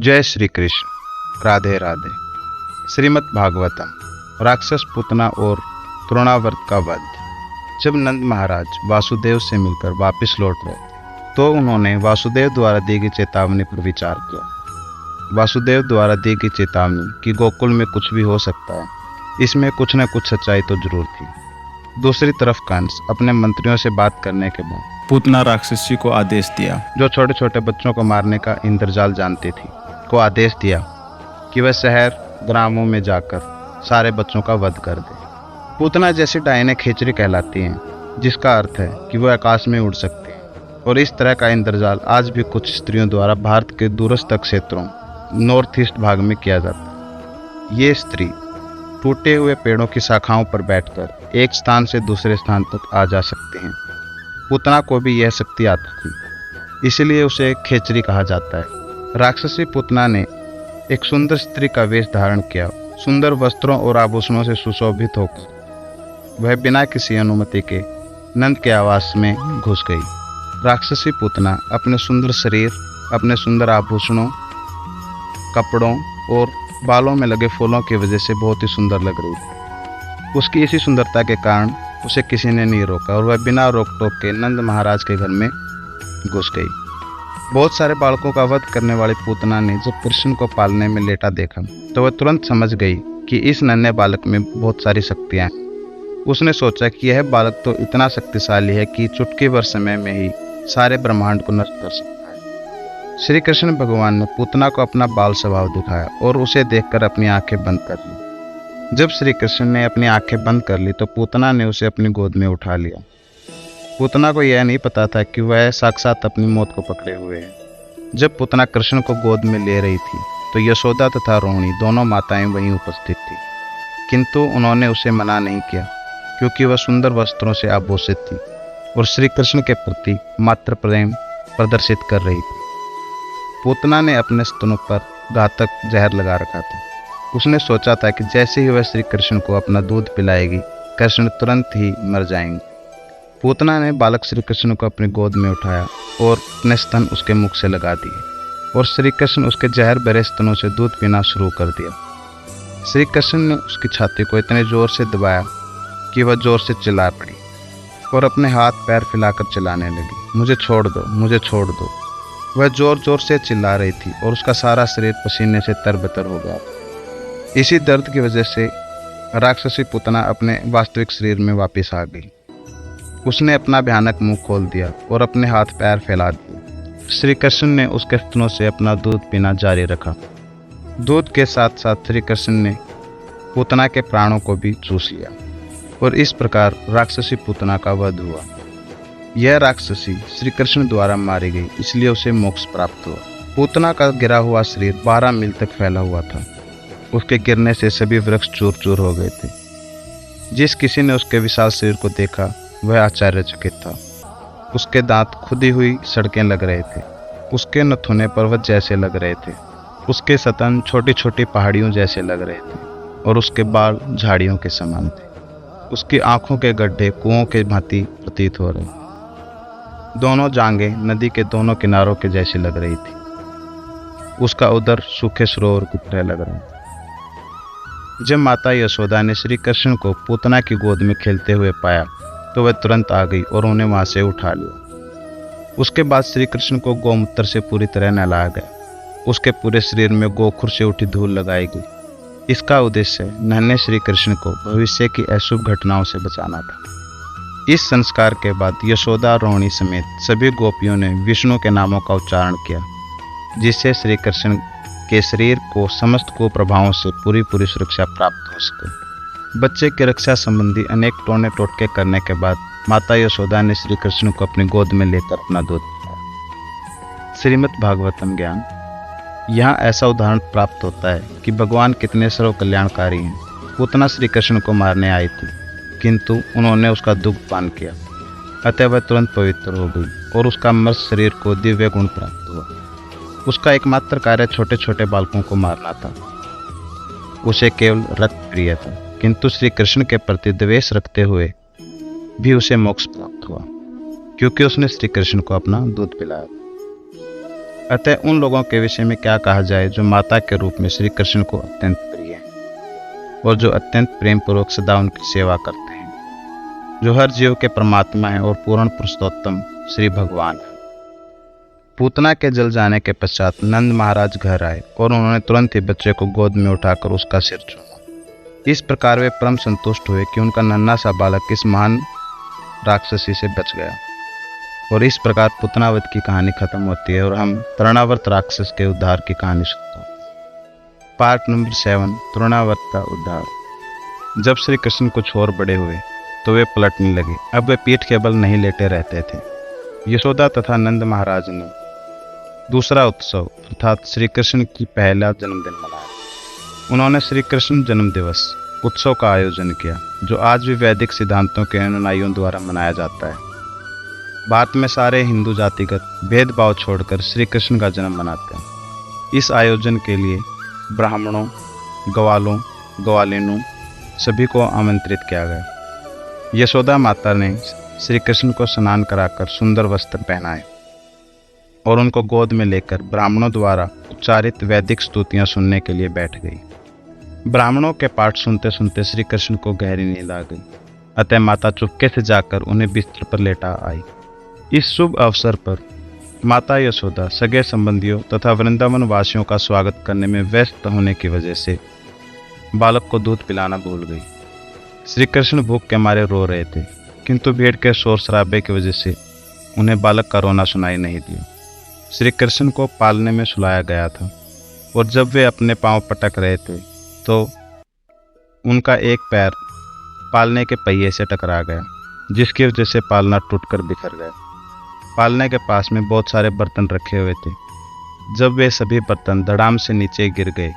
जय श्री कृष्ण। राधे राधे। श्रीमद् भागवतम। राक्षस पूतना और तृणावर्त का वध। जब नंद महाराज वासुदेव से मिलकर वापस लौट रहे थे तो उन्होंने वासुदेव द्वारा दी गई चेतावनी पर विचार किया। वासुदेव द्वारा दी गई चेतावनी कि गोकुल में कुछ भी हो सकता है, इसमें कुछ न कुछ सच्चाई तो जरूर थी। दूसरी तरफ कंस अपने मंत्रियों से बात करने के बाद पूतना राक्षसी को आदेश दिया, जो छोटे छोटे बच्चों को मारने का इंद्रजाल जानती थी, को आदेश दिया कि वह शहर ग्रामों में जाकर सारे बच्चों का वध कर दे। पूतना जैसी डायनें खेचरी कहलाती हैं, जिसका अर्थ है कि वह आकाश में उड़ सकती हैं। और इस तरह का इंद्रजाल आज भी कुछ स्त्रियों द्वारा भारत के दूरस्थ क्षेत्रों नॉर्थ ईस्ट भाग में किया जाता है। ये स्त्री टूटे हुए पेड़ों की शाखाओं पर बैठकर एक स्थान से दूसरे स्थान तक आ जा सकते हैं। पूतना को भी यह शक्ति आती थी, इसलिए उसे खेचरी कहा जाता है। राक्षसी पूतना ने एक सुंदर स्त्री का वेश धारण किया। सुंदर वस्त्रों और आभूषणों से सुशोभित होकर वह बिना किसी अनुमति के नंद के आवास में घुस गई। राक्षसी पूतना अपने सुंदर शरीर, अपने सुंदर आभूषणों, कपड़ों और बालों में लगे फूलों की वजह से बहुत ही सुंदर लग रही थी। उसकी इसी सुंदरता के कारण उसे किसी ने नहीं रोका और वह बिना रोक टोक के नंद महाराज के घर में घुस गई। बहुत सारे बालकों का वध करने वाली पूतना ने जब कृष्ण को पालने में लेटा देखा तो वह तुरंत समझ गई कि इस नन्हे बालक में बहुत सारी शक्तियां हैं। उसने सोचा कि यह बालक तो इतना शक्तिशाली है कि चुटकी भर समय में ही सारे ब्रह्मांड को नष्ट कर सकता है। श्री कृष्ण भगवान ने पूतना को अपना बाल स्वभाव दिखाया और उसे देखकर अपनी आंखें बंद कर ली। जब श्री कृष्ण ने अपनी आंखें बंद कर ली तो पूतना ने उसे अपनी गोद में उठा लिया। पूतना को यह नहीं पता था कि वह साक्षात अपनी मौत को पकड़े हुए है। जब पूतना कृष्ण को गोद में ले रही थी तो यशोदा तथा रोहिणी दोनों माताएं वहीं उपस्थित थी, किंतु उन्होंने उसे मना नहीं किया क्योंकि वह सुंदर वस्त्रों से आभूषित थी और श्री कृष्ण के प्रति मात्र प्रेम प्रदर्शित कर रही थी। पूतना ने अपने स्तनों पर घातक जहर लगा रखा था। उसने सोचा था कि जैसे ही वह श्री कृष्ण को अपना दूध पिलाएगी, कृष्ण तुरंत ही मर जाएंगे। पूतना ने बालक श्री कृष्ण को अपनी गोद में उठाया और अपने स्तन उसके मुख से लगा दिए और श्री कृष्ण उसके जहर भरे स्तनों से दूध पीना शुरू कर दिया। श्री कृष्ण ने उसकी छाती को इतने जोर से दबाया कि वह जोर से चिल्ला पड़ी और अपने हाथ पैर फैलाकर चिल्लाने लगी, मुझे छोड़ दो, मुझे छोड़ दो। वह जोर जोर से चिल्ला रही थी और उसका सारा शरीर पसीने से तरबतर हो गया था। इसी दर्द की वजह से राक्षसी पूतना अपने वास्तविक शरीर में वापस आ गई। उसने अपना भयानक मुंह खोल दिया और अपने हाथ पैर फैला दिए। श्री कृष्ण ने उसके स्तनों से अपना दूध पीना जारी रखा। दूध के साथ साथ श्री कृष्ण ने पूतना के प्राणों को भी चूस लिया और इस प्रकार राक्षसी पूतना का वध हुआ। यह राक्षसी श्री कृष्ण द्वारा मारी गई, इसलिए उसे मोक्ष प्राप्त हुआ। पूतना का गिरा हुआ शरीर 12 मील तक फैला हुआ था। उसके गिरने से सभी वृक्ष चूर चूर हो गए थे। जिस किसी ने उसके विशाल शरीर को देखा वह आश्चर्यचकित था। उसके दांत खुदी हुई सड़कें लग रहे थे, उसके नथुने पर्वत जैसे लग रहे थे, उसके स्तन छोटी छोटी पहाड़ियों जैसे लग रहे थे और उसके बाल झाड़ियों के समान थे। उसकी आंखों के गड्ढे कुओं के भांति प्रतीत हो रहे। दोनों जांघें नदी के दोनों किनारों के जैसी लग रही थी। उसका उदर सूखे सरोवर की तरह लग रहा था। जब माता यशोदा ने श्री कृष्ण को पूतना की गोद में खेलते हुए पाया तो वह तुरंत आ गई और उन्हें वहां से उठा लिया। उसके बाद श्री कृष्ण को गौमूत्र से पूरी तरह नहलाया गया। उसके पूरे शरीर में गोखुर से उठी धूल लगाई गई। इसका उद्देश्य नन्हे श्री कृष्ण को भविष्य की अशुभ घटनाओं से बचाना था। इस संस्कार के बाद यशोदा, रोहिणी समेत सभी गोपियों ने विष्णु के नामों का उच्चारण किया, जिससे श्री कृष्ण के शरीर को समस्त कुप्रभावों से पूरी सुरक्षा प्राप्त हो सके। बच्चे की रक्षा संबंधी अनेक टोने टोटके करने के बाद माता यशोदा ने श्री कृष्ण को अपनी गोद में लेकर अपना दूध पिलाया। श्रीमद् भागवतम ज्ञान। यहाँ ऐसा उदाहरण प्राप्त होता है कि भगवान कितने सर्व कल्याणकारी हैं। पूतना श्री कृष्ण को मारने आई थी, किंतु उन्होंने उसका दुग्ध पान किया, अतः वह तुरंत पवित्र हो गई और उसका मर्त शरीर को दिव्य गुण प्राप्त हुआ। उसका एकमात्र कार्य छोटे छोटे बालकों को मारना था। उसे केवल रक्त प्रिय था, किंतु श्री कृष्ण के प्रति द्वेष रखते हुए भी उसे मोक्ष प्राप्त हुआ, क्योंकि उसने श्री कृष्ण को अपना दूध पिलाया। अतः उन लोगों के विषय में क्या कहा जाए जो माता के रूप में श्री कृष्ण को अत्यंत प्रिय हैं और जो अत्यंत प्रेम पूर्वक सदा उनकी सेवा करते हैं, जो हर जीव के परमात्मा है और पूर्ण पुरुषोत्तम श्री भगवान है। पूतना के जल जाने के पश्चात नंद महाराज घर आए और उन्होंने तुरंत ही बच्चे को गोद में उठाकर उसका सिर छुआ। इस प्रकार वे परम संतुष्ट हुए कि उनका नन्हा सा बालक इस महान राक्षसी से बच गया। और इस प्रकार पूतनावत की कहानी खत्म होती है और हम तृणावर्त राक्षस के उद्धार की कहानी सुनते हैं। पार्ट नंबर 7, तृणावर्त का उद्धार। जब श्री कृष्ण कुछ और बड़े हुए तो वे पलटने लगे। अब वे पीठ के बल नहीं लेटे रहते थे। यशोदा तथा नंद महाराज ने दूसरा उत्सव अर्थात श्री कृष्ण की पहला जन्मदिन मनाया। उन्होंने श्री कृष्ण जन्म दिवस उत्सव का आयोजन किया, जो आज भी वैदिक सिद्धांतों के अनुयायियों द्वारा मनाया जाता है। भारत में सारे हिंदू जातिगत भेदभाव छोड़कर श्री कृष्ण का जन्म मनाते हैं। इस आयोजन के लिए ब्राह्मणों, ग्वालों, ग्वालिनों सभी को आमंत्रित किया गया। यशोदा माता ने श्री कृष्ण को स्नान कराकर सुंदर वस्त्र पहनाए और उनको गोद में लेकर ब्राह्मणों द्वारा उच्चारित वैदिक स्तुतियां सुनने के लिए बैठ गई। ब्राह्मणों के पाठ सुनते सुनते श्री कृष्ण को गहरी नींद आ गई। अतः माता चुपके से जाकर उन्हें बिस्तर पर लेटा आई। इस शुभ अवसर पर माता यशोदा सगे संबंधियों तथा वृंदावन वासियों का स्वागत करने में व्यस्त होने की वजह से बालक को दूध पिलाना भूल गई। श्री कृष्ण भूख के मारे रो रहे थे, किंतु भीड़ के शोर शराबे की वजह से उन्हें बालक का रोना सुनाई नहीं दिया। श्री कृष्ण को पालने में सुलाया गया था और जब वे अपने पांव पटक रहे थे तो उनका एक पैर पालने के पहिए से टकरा गया, जिसकी वजह से पालना टूटकर बिखर गया। पालने के पास में बहुत सारे बर्तन रखे हुए थे। जब वे सभी बर्तन धड़ाम से नीचे गिर गए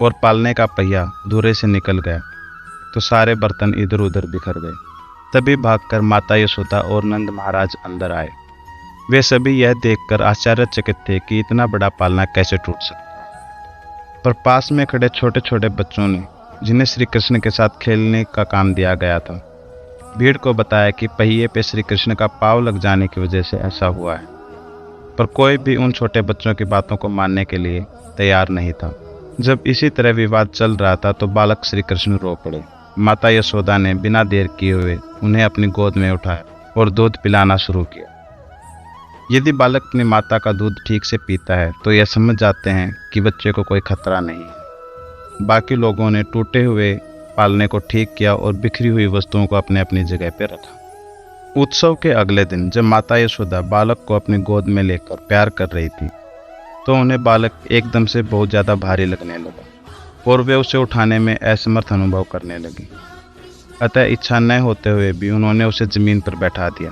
और पालने का पहिया धुरे से निकल गया तो सारे बर्तन इधर उधर बिखर गए। तभी भागकर माता यशोदा और नंद महाराज अंदर आए। वे सभी यह देखकर आश्चर्यचकित थे कि इतना बड़ा पालना कैसे टूट सकता है। पर पास में खड़े छोटे छोटे बच्चों ने, जिन्हें श्री कृष्ण के साथ खेलने का काम दिया गया था, भीड़ को बताया कि पहिए पे श्री कृष्ण का पाँव लग जाने की वजह से ऐसा हुआ है। पर कोई भी उन छोटे बच्चों की बातों को मानने के लिए तैयार नहीं था। जब इसी तरह विवाद चल रहा था तो बालक श्री कृष्ण रो पड़े। माता यशोदा ने बिना देर किए हुए उन्हें अपनी गोद में उठाया और दूध पिलाना शुरू किया। यदि बालक अपनी माता का दूध ठीक से पीता है तो यह समझ जाते हैं कि बच्चे को कोई खतरा नहीं है। बाकी लोगों ने टूटे हुए पालने को ठीक किया और बिखरी हुई वस्तुओं को अपने अपनी जगह पर रखा। उत्सव के अगले दिन जब माता यशोदा बालक को अपनी गोद में लेकर प्यार कर रही थी तो उन्हें बालक एकदम से बहुत ज़्यादा भारी लगने लगा और वे उसे उठाने में असमर्थ अनुभव करने लगी। अतः इच्छा न होते हुए भी उन्होंने उसे ज़मीन पर बैठा दिया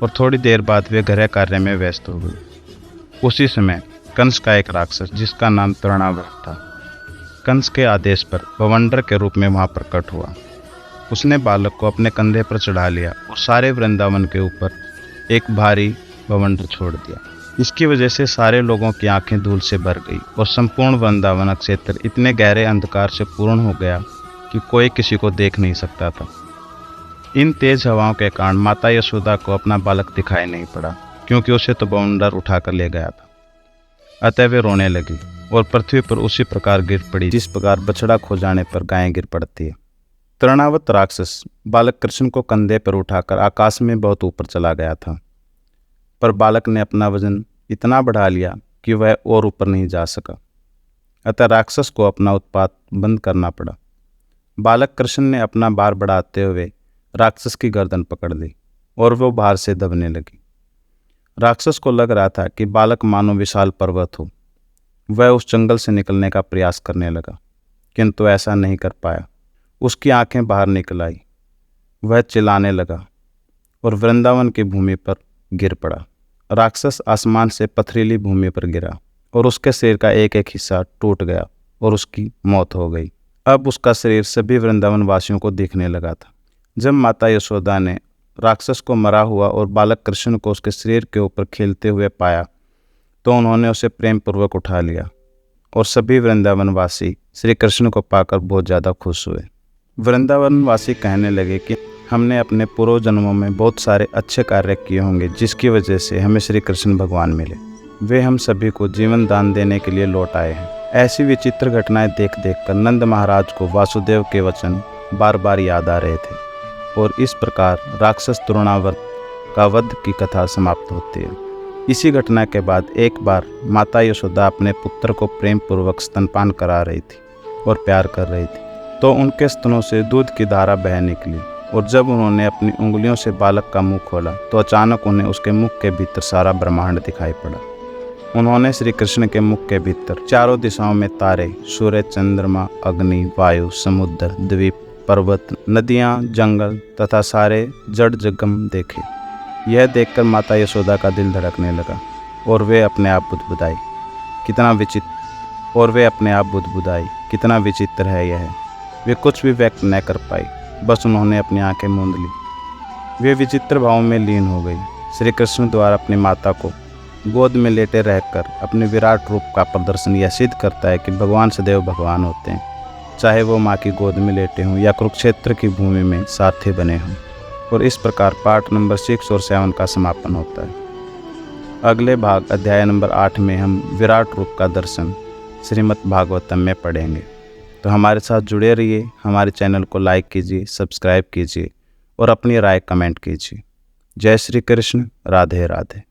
और थोड़ी देर बाद वे गृह कार्य में व्यस्त हो गई। उसी समय कंस का एक राक्षस, जिसका नाम तृणावर्त था, कंस के आदेश पर बवंडर के रूप में वहां प्रकट हुआ। उसने बालक को अपने कंधे पर चढ़ा लिया और सारे वृंदावन के ऊपर एक भारी बवंडर छोड़ दिया। इसकी वजह से सारे लोगों की आंखें धूल से भर गई और संपूर्ण वृंदावन क्षेत्र इतने गहरे अंधकार से पूर्ण हो गया कि कोई किसी को देख नहीं सकता था। इन तेज हवाओं के कारण माता यशोदा को अपना बालक दिखाई नहीं पड़ा, क्योंकि उसे तो बवंडर उठाकर ले गया था। अतः वे रोने लगी और पृथ्वी पर उसी प्रकार गिर पड़ी जिस प्रकार बछड़ा खो जाने पर गायें गिर पड़ती है। तृणावर्त राक्षस बालक कृष्ण को कंधे पर उठाकर आकाश में बहुत ऊपर चला गया था, पर बालक ने अपना वजन इतना बढ़ा लिया कि वह और ऊपर नहीं जा सका। अतः राक्षस को अपना उत्पात बंद करना पड़ा। बालक कृष्ण ने अपना भार बढ़ाते हुए राक्षस की गर्दन पकड़ ली और वो भार से दबने लगी। राक्षस को लग रहा था कि बालक मानो विशाल पर्वत हो। वह उस जंगल से निकलने का प्रयास करने लगा, किंतु ऐसा नहीं कर पाया। उसकी आंखें बाहर निकल आई। वह चिल्लाने लगा और वृंदावन की भूमि पर गिर पड़ा। राक्षस आसमान से पथरीली भूमि पर गिरा और उसके शरीर का एक एक हिस्सा टूट गया और उसकी मौत हो गई। अब उसका शरीर सभी वृंदावन वासियों को दिखने लगा था। जब माता यशोदा ने राक्षस को मरा हुआ और बालक कृष्ण को उसके शरीर के ऊपर खेलते हुए पाया तो उन्होंने उसे प्रेम पूर्वक उठा लिया और सभी वृंदावन वासी श्री कृष्ण को पाकर बहुत ज़्यादा खुश हुए। वृंदावन वासी कहने लगे कि हमने अपने पूर्व जन्मों में बहुत सारे अच्छे कार्य किए होंगे, जिसकी वजह से हमें श्री कृष्ण भगवान मिले। वे हम सभी को जीवन दान देने के लिए लौट आए हैं। ऐसी विचित्र घटनाएं देख देख कर नंद महाराज को वासुदेव के वचन बार बार याद आ रहे थे और इस प्रकार राक्षस तृणावर्त का वध की कथा समाप्त होती है। इसी घटना के बाद एक बार माता यशोदा अपने पुत्र को प्रेम पूर्वक स्तनपान करा रही थी और प्यार कर रही थी, तो उनके स्तनों से दूध की धारा बह निकली और जब उन्होंने अपनी उंगलियों से बालक का मुंह खोला तो अचानक उन्हें उसके मुख के भीतर सारा ब्रह्मांड दिखाई पड़ा। उन्होंने श्री कृष्ण के मुख के भीतर चारों दिशाओं में तारे, सूर्य, चंद्रमा, अग्नि, वायु, समुद्र, द्वीप, पर्वत, नदियाँ, जंगल तथा सारे जड़ जगम देखे। यह देखकर माता यशोदा का दिल धड़कने लगा और वे अपने आप बुदबुदाई, कितना विचित्र है यह। वे कुछ भी व्यक्त न कर पाई, बस उन्होंने अपनी आंखें मूंद ली। वे विचित्र भावों में लीन हो गई। श्री कृष्ण द्वारा अपनी माता को गोद में लेटे रहकर अपने विराट रूप का प्रदर्शन यह सिद्ध करता है कि भगवान सदैव भगवान होते हैं, चाहे वो माँ की गोद में लेटे हों या कुरुक्षेत्र की भूमि में सारथी बने हों। और इस प्रकार पार्ट नंबर 6 और 7 का समापन होता है। अगले भाग अध्याय नंबर 8 में हम विराट रूप का दर्शन श्रीमद् भागवतम में पढ़ेंगे। तो हमारे साथ जुड़े रहिए, हमारे चैनल को लाइक कीजिए, सब्सक्राइब कीजिए और अपनी राय कमेंट कीजिए। जय श्री कृष्ण, राधे राधे।